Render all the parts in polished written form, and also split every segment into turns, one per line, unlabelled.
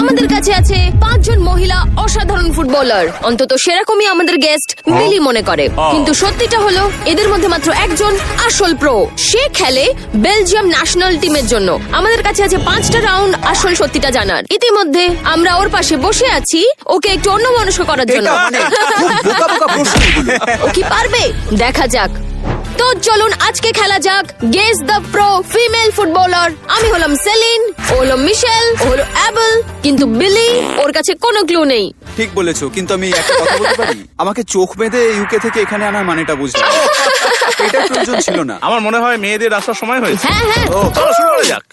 আমাদের কাছে আছে 5 জন মহিলা অসাধারণ ফুটবলার। অন্তত সেরকমই আমাদের গেস্ট মিলি মনে করে, কিন্তু সত্যিটা হলো এদের মধ্যে মাত্র একজন আসল প্রো। সে খেলে বেলজিয়াম ন্যাশনাল টিমের জন্য। আমাদের কাছে আছে 5টা রাউন্ড আসল সত্যিটা জানার। ইতিমধ্যে আমরা ওর পাশে বসে আছি ওকে একটু অন্যমনস্ক করার জন্য। ও কি পারবে দেখা যাক। তো চলুন আজকে খেলা যাক guess the pro female footballer. আমি হলাম সেলিন, ও হলো মিশেল, ও হলো অ্যাবল, কিন্তু বিলি ওর কাছে কোনো ক্লু নেই।
ঠিক বলেছো, কিন্তু আমি একটা কথা বলতে পারি? আমাকে চোখ বেঁধে ইউকে থেকে এখানে আনার মানেটা বুঝলাম। এটা প্রয়োজন ছিল না।
আমার মনে হয় মেয়েদের আসার সময় হয়েছে।
হ্যাঁ হ্যাঁ,
ও চলো শুরু করা যাক।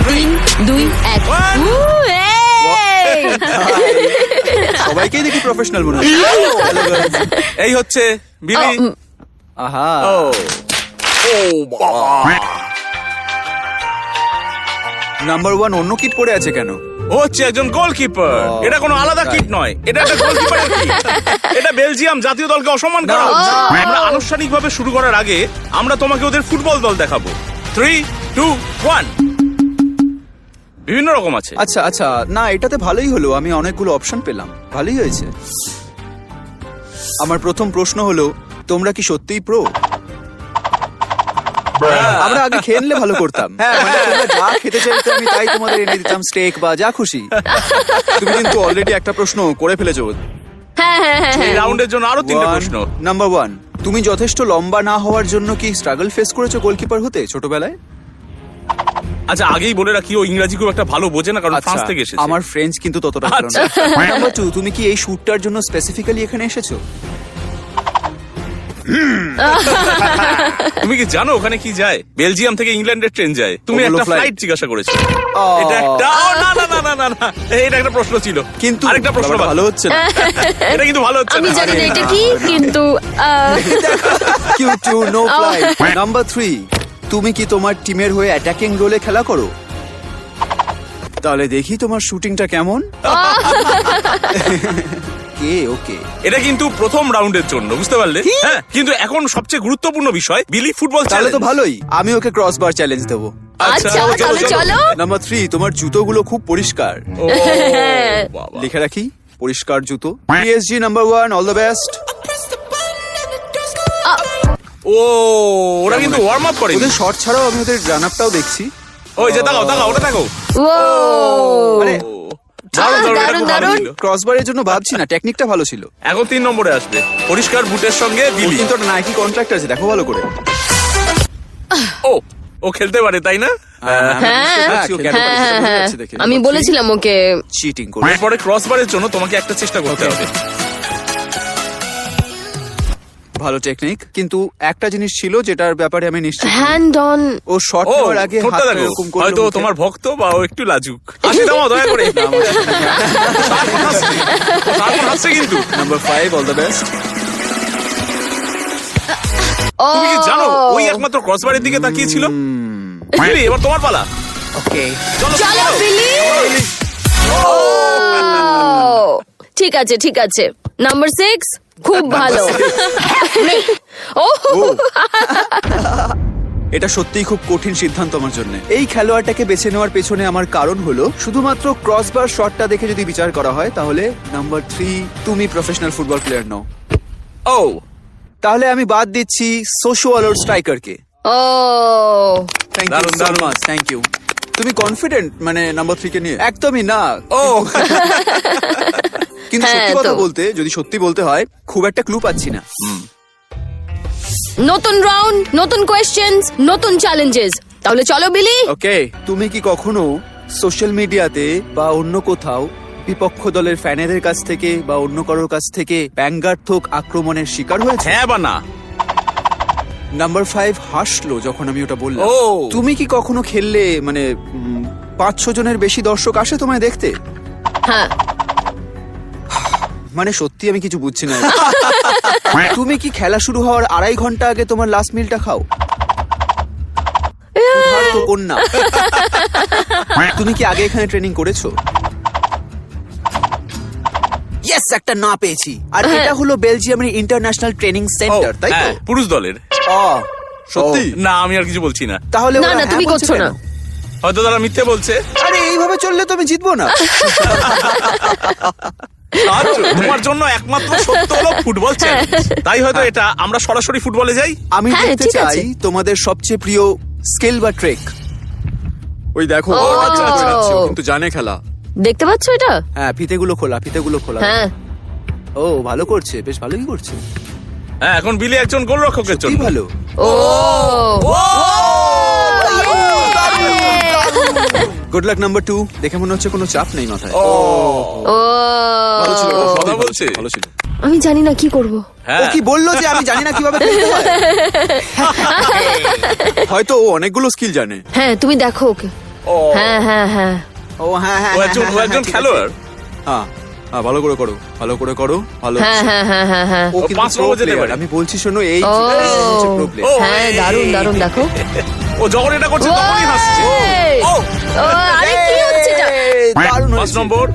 তিন, দুই, এক।
One.
এই!
সবাইকেই দেখি প্রফেশনাল মনে হয়।
এই হচ্ছে বিলি।
আহা,
ও
নাম্বার 1 অন্য কিট পড়ে আছে কেন?
ও হচ্ছে একজন গোলকিপার।
ও,
এটা কোনো আলাদা কিট নয়, এটা একটা গোলকিপারের কিট। এটা বেলজিয়াম জাতীয় দলকে অসম্মান করা হচ্ছে। আমরা আনুষ্ঠানিকভাবে শুরু করার আগে আমরা তোমাকে ওদের ফুটবল দল দেখাবো। 3, 2, 1। বিভিন্ন রকম আছে।
আচ্ছা আচ্ছা, না এটাতে ভালোই হলো, আমি অনেকগুলো অপশন পেলাম, ভালোই হয়েছে। আমার প্রথম প্রশ্ন হলো, তোমরা কি সত্যিই প্রো? আমরা আগে খেয়ে নিলে ভালো করতাম। মানে তোমরা যা খেতে চাইতো আমি তাই তোমাদের এনে দিতাম, স্টেক বা যা খুশি। তুমি কিন্তু অলরেডি একটা প্রশ্ন করে ফেলেছো।
হ্যাঁ হ্যাঁ হ্যাঁ
এই রাউন্ডের জন্য আরো 3টে প্রশ্ন।
নাম্বার 1, তুমি যথেষ্ট লম্বা না হওয়ার জন্য কি স্ট্রাগল ফেস করেছো গোলকিপার হতে ছোটবেলায়?
আচ্ছা আগেই বলে রাখি, ও ইংরেজি খুব একটা ভালো বোঝে না, কারণ ফ্রান্স থেকে এসেছে।
আমার ফ্রেঞ্চ কিন্তু ততটা ভালো না। নাম্বার 2, তুমি কি এই শুটটার জন্য স্পেসিফিক্যালি এখানে এসেছো?
তুমি কি জানো ওখানে কি যায়? বেলজিয়াম থেকে ইংল্যান্ডের ট্রেন যায়। তুমি
ওগুলো
একটা
flight?
ফ্লাইট জিজ্ঞাসা করেছো।
ও,
এটা একটা না না না না না না, এটা একটা প্রশ্ন ছিল,
কিন্তু
আরেকটা প্রশ্ন
ব্যাপারটা ভালো হচ্ছে না।
এটা কিন্তু ভালো হচ্ছে
আমি
না।
জানি না এটা কি, কিন্তু
Q2 no flight. নাম্বার 3, তুমি কি তোমার টিমের হয়ে অ্যাটাকিং রোলে খেলা করো? তাহলে দেখি তোমার শুটিংটা কেমন। ওকে,
এটা কিন্তু প্রথম রাউন্ডের জন্য, বুঝতে পারলে? হ্যাঁ, কিন্তু এখন সবচেয়ে গুরুত্বপূর্ণ বিষয় বিলি ফুটবল
তাহলে
চ্যালেঞ্জ।
তো ভালোই, আমি ওকে ক্রসবার চ্যালেঞ্জ দেবো।
আচ্ছা তাহলে চলো।
নাম্বার 3, তোমার জুতোগুলো খুব পরিষ্কার।
ও, বাবা।
লিখে রাখি, পরিষ্কার জুতো। PSG number 1, all the best.
ও, ওরা কিন্তু ওয়ার্ম আপ করে।
ওদের শর্ট ছাড়াও আমি ওদের রান আপটাও দেখছি।
ওই যে তাকাও তাকাও, ওটা তাকাও।
ও
আরে
দারুণ, দারুণ, এটা
দারুণ,
খুব ভালো
দারুণ।
ছিল।
ক্রসবারের জন্য ভাবছি না, টেকনিকটা ভালো ছিল।
এখন 3 নম্বরে আসবে পরিষ্কার বুটের সঙ্গে
ওর
বিলি।
কিন্তু একটা নাইকি কন্ট্রাক্ট আছে, দেখো ভালো করে।
ও খেলতে পারে তাই না?
হ্যাঁ হ্যাঁ, আমি বলেছিলাম ওকে।
চিটিং করে।
এরপরে ক্রসবারের জন্য তোমাকে একটা চেষ্টা করতে হবে।
ভালো টেকনিক, কিন্তু একটা জিনিস ছিল যেটার ব্যাপারে আমি নিশ্চিত।
Hand on.
ও শট
ও
নেওয়ার আগে
ঠোঁটটা
হাতটা
দেখো,
এরকম করলো
হয়তো
মুখে।
তোমার ভক্ত বা ও একটু লাজুক। হাসি দাও দয়া করে। সারাক্ষণ হাসছে। ও সারাক্ষণ হাসছে কিন্তু।
Number 5, all the best.
ও
তুমি কি জানো ওই একমাত্র ক্রসবারের দিকে তাকিয়ে ছিল? বিলি, এবার তোমার পালা।
ওকে,
চলো
চলো
চলো।
বিলি। ঠিক আছে ঠিক আছে। নাম্বার 6, খুব ভালো। ও
এটা সত্যিই খুব কঠিন সিদ্ধান্ত আমার জন্য। এই খেলোয়াড়টাকে বেছে নেওয়ার পেছনে আমার কারণ হলো শুধুমাত্র ক্রসবার শটটা দেখে যদি বিচার করা হয়, তাহলে নাম্বার 3, তুমি প্রফেশনাল ফুটবল প্লেয়ার নও।
ও
তাহলে আমি বাদ দিচ্ছি সোশোয়ালোর স্ট্রাইকারকে।
ও
থ্যাংক ইউ
দারুণ,
সো
দারুণ।
Much, thank you. তুমি কনফিডেন্ট মানে নাম্বার 3 কে নিয়ে? একদমই না।
ও
কিন্তু
হ্যাঁ,
সত্যি কথা
তো।
বলতে, যদি সত্যি বলতে হয়, খুব একটা ক্লু পাচ্ছি না।
নতুন রাউন্ড, নতুন কোয়েশ্চেনস, নতুন চ্যালেঞ্জেস। তাহলে চলো বিলি।
ওকে, তুমি কি কখনো সোশ্যাল মিডিয়াতে বা অন্য কোথাও বিপক্ষ দলের ফ্যানেদের কাছ থেকে বা অন্য কারোর কাছ থেকে ব্যঙ্গাত্মক আক্রমণের শিকার হয়েছে?
হ্যাঁ বা না?
নাম্বার 5 হাসলো যখন আমি ওটা বললাম।
ও।
তুমি কি কখনো খেললে মানে 5-6 জনের বেশি দর্শক আসে তোমায় দেখতে?
হ্যাঁ
মানে সত্যি আমি কিছু বুঝছি না। তুমি কি খেলা শুরু হওয়ার 2.5 ঘন্টা আগে তোমার লাস্ট মিলটা খাও? ক্ষুধার্ত কন্যা। তুমি কি আগে এখানে ট্রেনিং করেছো? ইয়েস, একটা না পেয়েছি। আর
হ্যাঁ।
এটা হলো বেলজিয়ামের ইন্টারন্যাশনাল ট্রেনিং সেন্টার, তাই তো?
হ্যাঁ, পুরুষ দলের।
ও,
সত্যি
ও,
না, আমি আর কিছু বলছি না।
তাহলে
না,
ওরা
না,
হ্যাঁ
তুমি
বলছে
করছো
কেন?
না।
হয়তো তারা মিথ্যে বলছে।
আরে এইভাবে চললে তো আমি জিতবো না।
তোমার জন্য একমাত্র সত্য হলো ফুটবল চ্যালেঞ্জ। তাই হয়তো এটা আমরা সরাসরি ফুটবলে যাই।
আমি
হ্যাঁ,
দেখতে
ঠিক
চাই
আছে।
তোমাদের সবচেয়ে প্রিয় স্কিল বা ট্রেক। ওই দেখো,
ও, আচ্ছা, আচ্ছা, আচ্ছা, ও
কিন্তু জানে খেলা।
দেখতে পাচ্ছ এটা?
হ্যাঁ, ফিতেগুলো খোলা।
হ্যাঁ।
ও, ভালো করছে, বেশ ভালোই করছে।
হ্যাঁ, এখন বিলি একজন গোলরক্ষকের
কি
জন্য।
ভালো।
ও
গুড লাক নাম্বার 2। দেখে মনে হচ্ছে কোনো চাপ নেই মাথায়।
ও
ভালো ছিল,
কথা বলছে।
ভালো ছিল।
আমি জানি না কি করব।
ও
হ্যাঁ,
কি বললো যে আমি জানি না কিভাবে খেলতে হয়? হয়তো ও অনেকগুলো স্কিল জানে।
হ্যাঁ, তুমি দেখো ওকে।
ও,
হ্যাঁ, হ্যাঁ, হ্যাঁ।
ও হ্যাঁ হ্যাঁ
ও একজন খেলোয়াড়।
হ্যাঁ, ভালো করে করো, ভালো।
হ্যাঁ, হ্যাঁ, হ্যাঁ, হ্যাঁ, হ্যাঁ।
ও
ও
কিন্তু
5
pro
নম্বর যেতে
player।
পারে।
আমি বলছি শোনো, এই
ও।
হচ্ছে pro player।
ও,
হ্যাঁ,
এই।
দারুণ দেখো।
ও যখন এটা করছে তখনই হাসছে।
এই!
ও,
ও, আরে কি হচ্ছে এটা?
এই, দারুণ
5
হয়েছে।
নম্বর।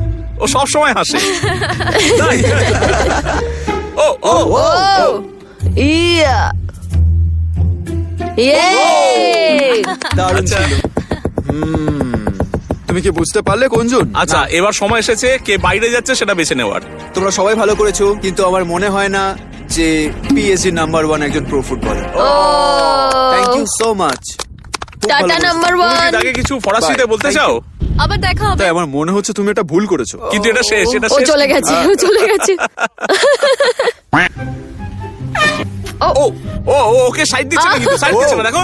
ও সব সময় হাসে। তাই? ও ও
ও ইয়া ইয়ে
দারুণ
আচ্ছা।
ছিল। তুমি কি বুঝতে পারলে কোনজন?
আচ্ছা, এবার সময় এসেছে কে বাইরে যাচ্ছে সেটা বেছে নেওয়ার।
তোমরা সবাই ভালো করেছো, কিন্তু আমার মনে হয় না যে পিএসজি নাম্বার 1 একজন প্রো ফুটবলার।
ও
থ্যাংক ইউ সো মাচ।
টাটা নাম্বার
তুমি কি
1।
তাকে কিছু ফরাসিতে
Bye.
বলতে
Thank
চাও?
আবার দেখা হবে।
তাই আমার মনে হচ্ছে তুমি এটা ভুল করেছো।
কিন্তু এটা শেষ, এটা
ও
শেষ।
চলে গেছে, ও চলে গেছে।
ও ও ও, ওকে সাইড দিচ্ছে না, কিন্তু সাইড দিচ্ছে না, দেখো।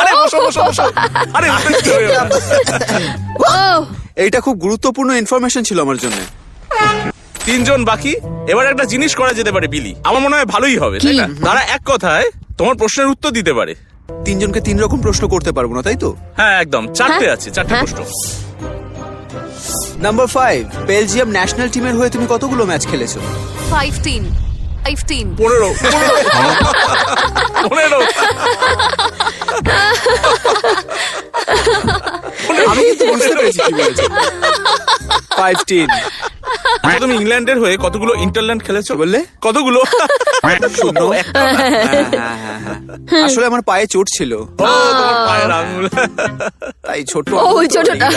আরে বসো বসো বসো। আরে উঠে কি হয়ে গেল?
ও
এইটা খুব গুরুত্বপূর্ণ ইনফরমেশন ছিল আমার জন্য।
3 জন বাকি। এবার একটা জিনিস করা যেতে পারে বিলি, আমার মনে হয় ভালোই হবে, তাই না? তারা এক কথায় তোমার প্রশ্নের উত্তর দিতে পারে।
3 জনকে 3 রকম প্রশ্ন করতে পারবো না, তাই তো?
হ্যাঁ, একদম 4টে
হ্যাঁ।
আছে, 4টে
হ্যাঁ।
প্রশ্ন।
নাম্বার 5, বেলজিয়াম ন্যাশনাল টিমের হয়ে তুমি কতগুলো ম্যাচ খেলেছো?
15. 15.
15
আমি কিন্তু বুঝতে পেরেছি কি বলেছো। 15
আচ্ছা, তুমি ইংল্যান্ডের হয়ে কতগুলো ইন্টারল্যান্ড খেলেছো?
বললে?
কতগুলো?
শূন্য।
একটা না।
হ্যাঁ। আসলে আমার পায়ে চোট ছিল,
ও, তোমার পায়ের আঙুল।
তাই ছোট।
ও, ওই ছোটটা।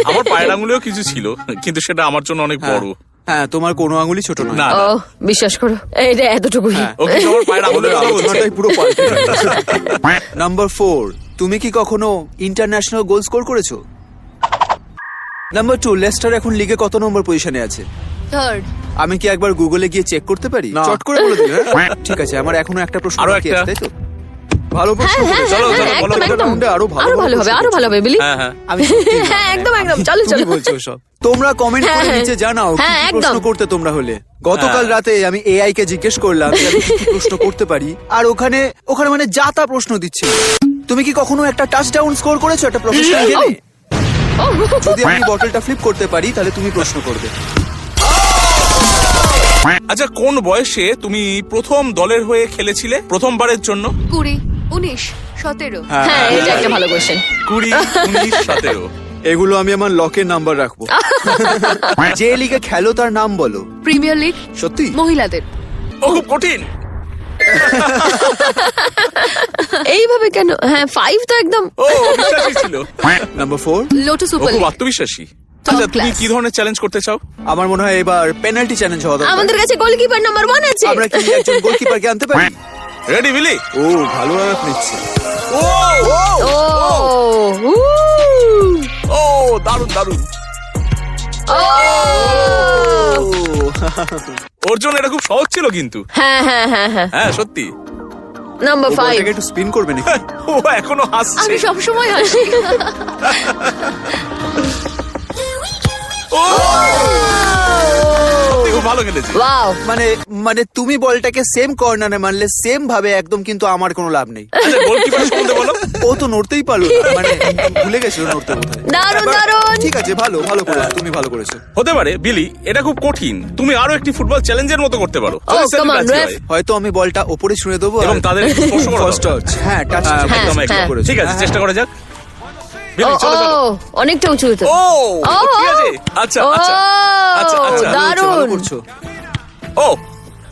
আমার পায়ের আঙুলেও কিছু ছিল, কিন্তু সেটা আমার জন্য অনেক বড়।
হ্যাঁ, তোমার কোনো আঙুলই ছোট নয়।
না,
ও বিশ্বাস করো, এইটা এতটুকুই।
হ্যাঁ।
ও কিন্তু আমার পায়ের আঙুলের কথা বলছে।
আলোচনাটাই পুরো পাল্টে গেল। নাম্বার 4, তুমি কি কখনো ইন্টারন্যাশনাল গোল স্কোর করেছো? নাম্বার 2, লেস্টার এখন লিগে কত নম্বর পজিশনে আছে?
3rd.
আমি কি একবার গুগলে গিয়ে চেক করতে পারি? চট করে বলে দিলে। ঠিক আছে, আমার এখনো একটা প্রশ্ন
আরো
বাকি
একটা।
আছে, তাই তো? ভালো প্রশ্ন
হ্যাঁ,
করেছো।
চলো,
হ্যাঁ,
চলো,
হ্যাঁ,
বলো,
একদম,
বলো।
একদম।
রাউন্ডে আরো ভালো
আরো ভালো হবে,
প্রশ্ন
আরো ভালো হবে, বিলি।
হ্যাঁ হ্যাঁ।
আমি সত্যি না।
হ্যাঁ, একদম, চলো
কি
চলো।
বলছো সব? তোমরা কমেন্ট করে
হ্যাঁ,
নিচে জানাও কি
হ্যাঁ,
কি
একদম।
প্রশ্ন করতে তোমরা হলে। গতকাল রাতে আমি এআই কে জিজ্ঞেস করলাম যে আমি কি কি প্রশ্ন করতে পারি, আর ওখানে মানে যা তা প্রশ্ন দিচ্ছিল। তুমি কি কখনো একটা টাচডাউন স্কোর করেছো একটা প্রফেশনাল গেমে? যদি আমি বটলটা ফ্লিপ করতে পারি তাহলে তুমি প্রশ্ন করবে।
আচ্ছা, কোন বয়সে তুমি প্রথম দলের হয়ে খেলেছিলে প্রথমবারের জন্য?
20. 19. 17.
হ্যাঁ, এটা একটা ভালো কোশ্চেন।
20, 19, 17।
এগুলো আমি আমার লকের নাম্বার রাখবো। যে লিগে খেলো তার নাম বলো।
প্রিমিয়ার লিগ
সত্যি?
মহিলাদের।
ও খুব কঠিন।
এইভাবে কেন? হ্যাঁ, 5 তো একদম।
ও বিশ্বাসী ছিল।
নাম্বার 4,
লোটো
ও
সুপার
খুব
লিগ।
আত্মবিশ্বাসী। আচ্ছা, তুমি
class.
কি ধরনের চ্যালেঞ্জ করতে চাও?
আমার মনে হয় এবার পেনাল্টি চ্যালেঞ্জ হওয়া দরকার।
আমাদের কাছে গোলকিপার নাম্বার 1 আছে।
আমরা কি একজন গোলকিপারকে আনতে পারি?
রেডি বিলি?
ও, ভালো আপ নিচ্ছে।
ও
ও উ,
ও, দারুণ দারুণ।
ও
ওর জন্য এটা খুব সহজ ছিল কিন্তু।
হ্যাঁ, হ্যাঁ, হ্যাঁ, হ্যাঁ।
হ্যাঁ, সত্যি।
নাম্বার 5।
বলটাকে একটু স্পিন করবে নাকি?
ও এখনো হাসছে।
আমি সব সময় হাসি।
ও সত্যি খুব ভালো খেলেছে।
ওয়াও।
মানে তুমি বলটাকে সেম কর্নারে মারলে সেম ভাবে একদম, কিন্তু আমার কোনো লাভ নেই।
আচ্ছা, গোলকিপার সম্বন্ধে বলো।
ও তো নড়তেই পারলো না, মানে ভুলে গেছিল নড়তে বোধহয়।
দারুণ,
এবার-
দারুণ।
ঠিক আছে, ভালো করেছো, তুমি ভালো করেছো।
হতে পারে বিলি, এটা খুব কঠিন। তুমি আরো একটি ফুটবল চ্যালেঞ্জের মতো করতে পারো।
Oh, come on, ref.
হয়তো আমি বলটা ওপরে ছুঁড়ে দেবো
এবং তাদের স্পর্শ করা
ফার্স্ট
দরকার।
টাচ। হ্যাঁ, টাচ
একদম,
হ্যাঁ,
একদম।
হ্যাঁ।
ঠিক আছে, চেষ্টা করা যাক।
ও
বিলি, চলো চলো।
ও, অনেকটা উঁচু হতো।
ও
ও,
ঠিক আছে। আচ্ছা
ও
আচ্ছা আচ্ছা, আচ্ছা।
দারুণ
ভালো করছো।
ও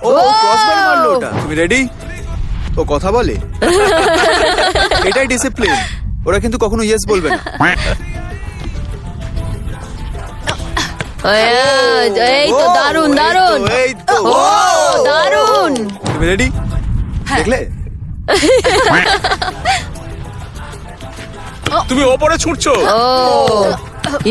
ও ক্রসবার মারলো ওটা। তুমি রেডি? ও কথা বলে। এটাই ডিসিপ্লিন। ওরা কিন্তু কখনো ইয়েস বলবে না।
এই তো
ও,
দারুণ
এই তো,
দারুণ
এই তো।
ও দারুণ
তুমি রেডি? দেখলে?
তুমি ওপরে ছুটছো।
ও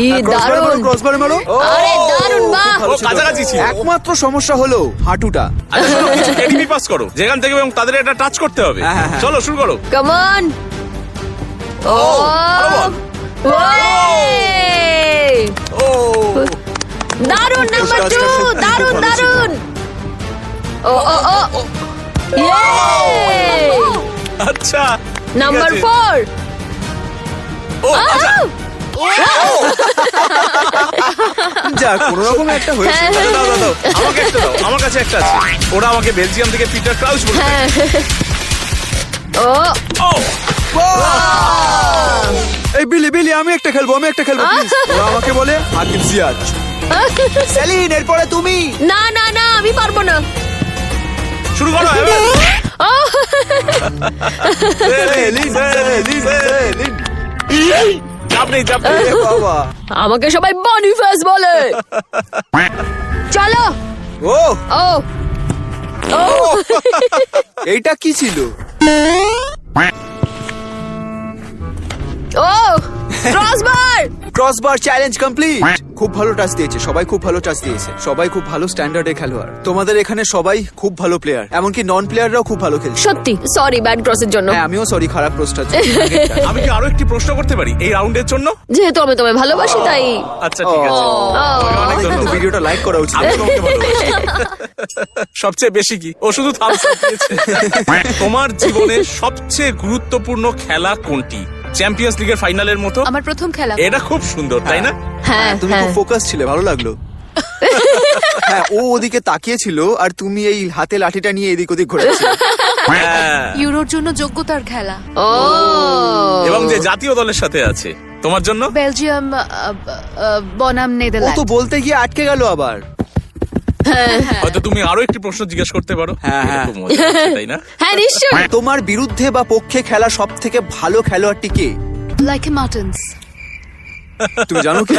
ই দারুণ
ক্রসবারে মারো।
আরে দারুণ বাহ
ভালো
ও
ছিল।
কাছাকাছি ছিল।
একমাত্র সমস্যা হলো হাঁটুটা।
আচ্ছা শোনো, কিছু এনিমি পাস করো যেখান থেকে, এবং তাদের এটা টাচ করতে হবে।
হ্যাঁ, হ্যাঁ, হ্যাঁ।
চলো শুরু করো।
কাম অন ও
ভালো বল।
ওয়ে!
ও
দারুণ নাম্বার 2
কাজটা সত্যি
দারুণ
খুব ভালো ছিল।
দারুণ ও ও ও ইয়ে
আচ্ছা ঠিক
নাম্বার
আছে।
4
ও আচ্ছা
যা কোনো রকম একটা হয়েছে।
দাও দাও দাও আমাকে একটা দাও, আমার কাছে একটা আছে। ওরা আমাকে বেলজিয়াম থেকে পিটার ক্রাউচ বলছে।
ও
ও
এই বিলি বিলি আমি একটা খেলবো প্লিজ। ওরা আমাকে বলে হাকিম জিয়াজ। সেলিন এরপরে তুমি।
না না না আমি পারবো না
শুরু করো এবার।
ও
সেলিন সেলিন সেলিন।
চাপ নেই চাপ নেই।
এ বাবা।
আমাকে সবাই বনিফাস বলে চলো
ও
ও ও
এইটা কি ছিল?
ও ক্রসবার
ক্রসবার চ্যালেঞ্জ কমপ্লিট। খুব ভালো টাচ দিয়েছে, সবাই খুব ভালো টাচ দিয়েছে, সবাই খুব ভালো স্ট্যান্ডার্ডের খেলোয়াড়। তোমাদের এখানে সবাই খুব ভালো প্লেয়ার, এমনকি নন প্লেয়াররাও খুব ভালো খেলছে।
সত্যি সরি ব্যাড ক্রসের জন্য
হ্যাঁ আমিও সরি খারাপ প্রস্তাব।
আমি কি আরো একটি প্রশ্ন করতে পারি এই রাউন্ডের জন্য?
যেহেতু আমি তোমায় ভালোবাসি তাই
আচ্ছা ঠিক আছে। তোমাকে অনেক ধন্যবাদ।
ভিডিওটা লাইক করা উচিত।
আমি তোমাকে ভালোবাসি। সবচেয়ে বেশি কি ও শুধু থামস আপ দিয়েছে। তোমার জীবনের সবচেয়ে গুরুত্বপূর্ণ খেলা কোনটি? চ্যাম্পিয়ন্স লিগের ফাইনালের মতো?
আমার প্রথম খেলা।
এটা খুব সুন্দর তাই না?
হ্যাঁ
তুমি
হ্যাঁ
খুব ফোকাস ছিলে, ভালো লাগলো। হ্যাঁ ও ওদিকে তাকিয়ে ছিল আর তুমি এই হাতে লাঠিটা নিয়ে এদিক ওদিক ঘোরাচ্ছিলে।
হ্যাঁ।
ইউরোর জন্য যোগ্যতার খেলা।
ও
এবং যে জাতীয় দলের সাথে আছে তোমার জন্য?
বেলজিয়াম বনাম
ও
নেদারল্যান্ড।
তো বলতে গিয়ে আটকে গেল আবার।
হয়তো তুমি আরো একটি প্রশ্ন জিজ্ঞেস করতে পারো।
হ্যাঁ,
এটা
হ্যাঁ।
খুব মজা হচ্ছে, তাই না?
হ্যাঁ নিশ্চয়ই
তোমার বিরুদ্ধে বা পক্ষে খেলা সব থেকে ভালো খেলোয়াড়টি কে?
লাইক এ মার্টেন্স,
তুমি জানো কি?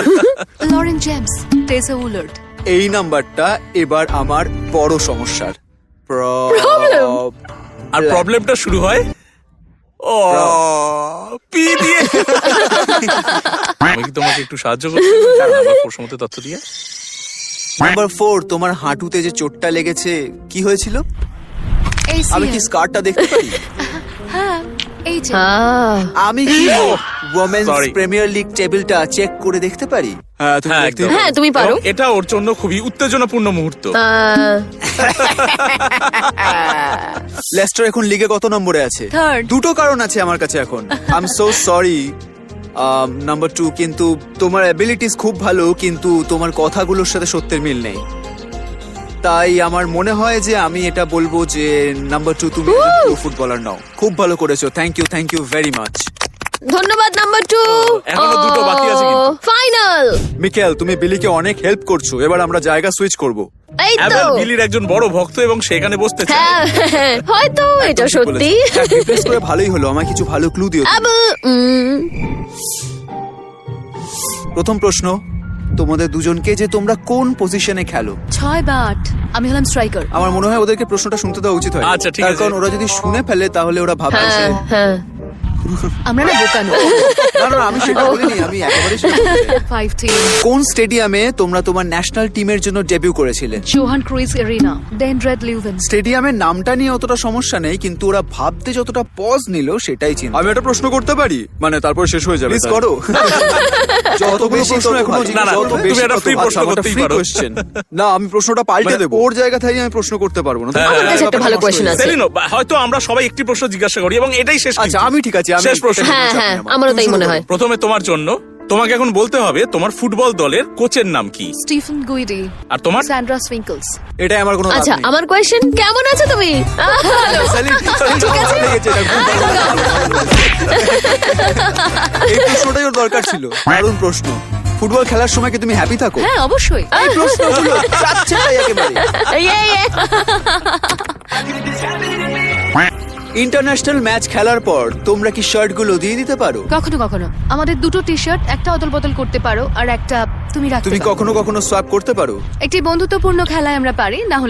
Lauren James, Tessa Wullaert.
এই নাম্বারটা এবার আমার বড় সমস্যার।
Problem?
আর প্রবলেমটা শুরু হয় ও পি দিয়ে। আমি কি তোমাকে একটু সাহায্য করতে পারি? আমার প্রশ্নমত তথ্য দিয়ে।
নাম্বার 4, তোমার হাঁটুতে যে চোটটা লেগেছে কি হয়েছিল? আমি কি স্কারটা দেখতে পারি?
হ্যাঁ এই যে
আমি কি ওমেন্স
Sorry.
প্রিমিয়ার লিগ টেবিলটা চেক করে দেখতে পারি? হ্যাঁ তুমি
হ্যাঁ,
দেখতে
একদম।
পারো।
হ্যাঁ তুমি পারো
এবং এটা ওর জন্য খুবই উত্তেজনাপূর্ণ মুহূর্ত।
লেস্টার এখন লিগে কত নম্বরে আছে?
Third.
দুটো কারণ আছে আমার কাছে এখন। I am so sorry. Number 2, কিন্তু তোমার অ্যাবিলিটিস খুব ভালো, কিন্তু তোমার কথাগুলোর সাথে সত্যের মিল নেই। তাই আমার মনে হয় যে আমি এটা বলবো যে নাম্বার 2 তুমি প্রো ফুটবলার নাও। খুব ভালো করেছো, থ্যাংক ইউ ভেরি মাচ।
ধন্যবাদ নাম্বার 2
এখনো দুটো বাকি আছে কিন্তু।
ফাইনাল
মিকেল তুমি বিলিকে অনেক হেল্প করছো, এবার আমরা জায়গা সুইচ করব।
এই তো
অ্যাবেল বিলির একজন বড় ভক্ত এবং সেখানে বসতে চায়।
হ্যাঁ হয়তো এটা সত্যি
রিপ্লেস করে ভালোই হলো, আমায় কিছু ভালো ক্লু দিও তুমি।
আবু
প্রথম প্রশ্ন, তোমাদের দুজনকে যে তোমরা কোন পজিশনে খেলো?
6 বা 8। আমি হলাম স্ট্রাইকার।
আমার মনে হয় ওদেরকে প্রশ্নটা শুনতে দেওয়া উচিত হয়।
আচ্ছা, ঠিক
তার
আছে।
কারণ ওরা যদি শুনে ফেলে তাহলে ওরা ভাববে যে
হ্যাঁ হ্যাঁ
আমরা না বোকা নই।
না আমি সেটা বলিনি, আমি একেবারে সেটা বলিনি।
5 টিম।
কোন স্টেডিয়ামে তোমরা তোমার ন্যাশনাল টিমের জন্য ডেবিউ করেছিলে?
জোহান ক্রুইজ এরিনা, দেন রেড লিউভেন।
স্টেডিয়ামের নামটা নিয়ে অতটা সমস্যা নেই, কিন্তু ওরা ভাবতে যতটা পজ নিল সেটাই চিন্তা। আমি একটা প্রশ্ন করতে পারি, মানে তারপর শেষ হয়ে যাবে। প্লিজ করো। যত বেশি প্রশ্ন এখনো
না, না, তুমি একটা free প্রশ্ন করতেই পারো।
না আমি প্রশ্নটা পাল্টে দেব। ওর জায়গা থেকে আমি প্রশ্ন করতে পারবো না।
আমার কাছে একটা ভালো question আছে।
সেলিনো, হয়তো আমরা সবাই একটি প্রশ্ন জিজ্ঞাসা করি এবং এটাই শেষ।
আচ্ছা
কিন্তু।
আমি ঠিক আছে, আমি
শেষ প্রশ্ন।
হ্যাঁ হ্যাঁ আমারও তাই মনে হয়
প্রথমে তোমার জন্য, তোমাকে এখন বলতে হবে তোমার ফুটবল দলের কোচের নাম কি?
স্টিফেন গুইডি,
আর তোমার?
স্যান্ড্রা সুইঙ্কলস।
এটাই আমার কোনো লাভ
আচ্ছা
নেই।
আমার কোয়েশ্চেন কেমন আছো তুমি
সেলিন, ঠিক আছে লেগেছে এটা, খুব ভালো লাগলো। এই প্রশ্নটাই ওর দরকার ছিল। দারুণ প্রশ্ন। ফুটবল খেলার সময় কি তুমি হ্যাপি থাকো?
হ্যাঁ অবশ্যই।
এই প্রশ্নগুলো যাচ্ছে তাই একেবারে। ইন্টারন্যাশনাল ম্যাচ খেলার পর তোমরা কি শার্টগুলো দিয়ে দিতে পারো?
কখনো কখনো আমাদের দুটো টি শার্ট, একটা অদল বদল করতে পারো আর একটা তুমি রাখতে
তুমি
পারো।
কখনো কখনো সোয়াপ করতে পারো?
একটি বন্ধুত্বপূর্ণ খেলায় আমরা পারি, না হলে